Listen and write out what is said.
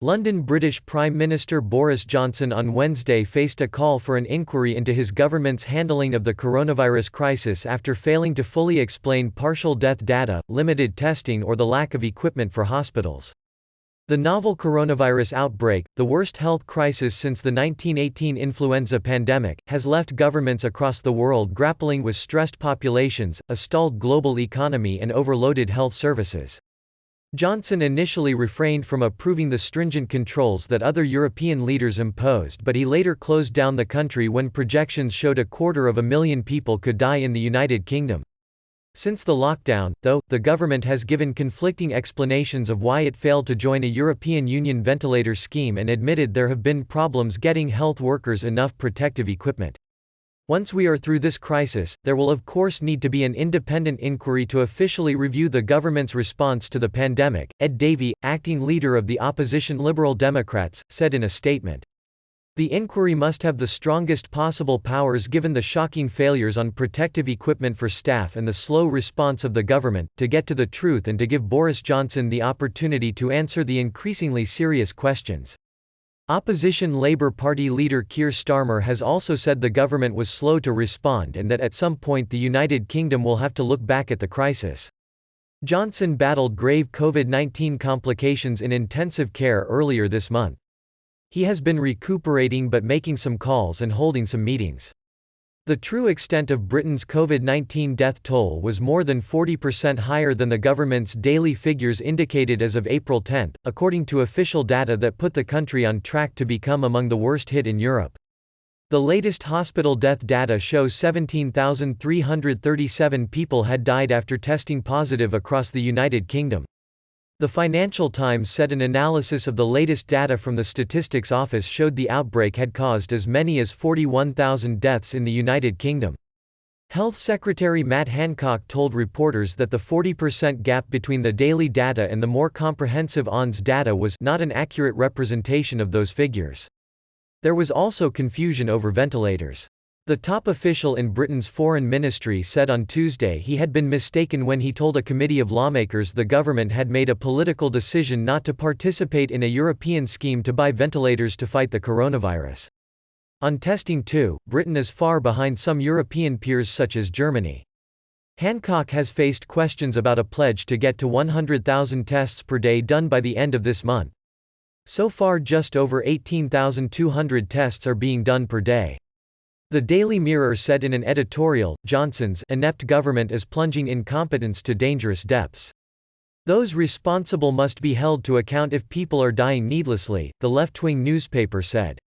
London British Prime Minister Boris Johnson on Wednesday faced a call for an inquiry into his government's handling of the coronavirus crisis after failing to fully explain partial death data, limited testing or the lack of equipment for hospitals. The novel coronavirus outbreak, the worst health crisis since the 1918 influenza pandemic, has left governments across the world grappling with stressed populations, a stalled global economy and overloaded health services. Johnson initially refrained from approving the stringent controls that other European leaders imposed, but he later closed down the country when projections showed 250,000 people could die in the United Kingdom. Since the lockdown, though, the government has given conflicting explanations of why it failed to join a European Union ventilator scheme and admitted there have been problems getting health workers enough protective equipment. Once we are through this crisis, there will of course need to be an independent inquiry to officially review the government's response to the pandemic, Ed Davey, acting leader of the opposition Liberal Democrats, said in a statement. The inquiry must have the strongest possible powers given the shocking failures on protective equipment for staff and the slow response of the government, to get to the truth and to give Boris Johnson the opportunity to answer the increasingly serious questions. Opposition Labour Party leader Keir Starmer has also said the government was slow to respond and that at some point the United Kingdom will have to look back at the crisis. Johnson battled grave COVID-19 complications in intensive care earlier this month. He has been recuperating but making some calls and holding some meetings. The true extent of Britain's COVID-19 death toll was more than 40% higher than the government's daily figures indicated as of April 10, according to official data that put the country on track to become among the worst hit in Europe. The latest hospital death data shows 17,337 people had died after testing positive across the United Kingdom. The Financial Times said an analysis of the latest data from the Statistics Office showed the outbreak had caused as many as 41,000 deaths in the United Kingdom. Health Secretary Matt Hancock told reporters that the 40% gap between the daily data and the more comprehensive ONS data was not an accurate representation of those figures. There was also confusion over ventilators. The top official in Britain's foreign ministry said on Tuesday he had been mistaken when he told a committee of lawmakers the government had made a political decision not to participate in a European scheme to buy ventilators to fight the coronavirus. On testing too, Britain is far behind some European peers such as Germany. Hancock has faced questions about a pledge to get to 100,000 tests per day done by the end of this month. So far just over 18,200 tests are being done per day. The Daily Mirror said in an editorial, Johnson's inept government is plunging incompetence to dangerous depths. Those responsible must be held to account if people are dying needlessly, the left-wing newspaper said.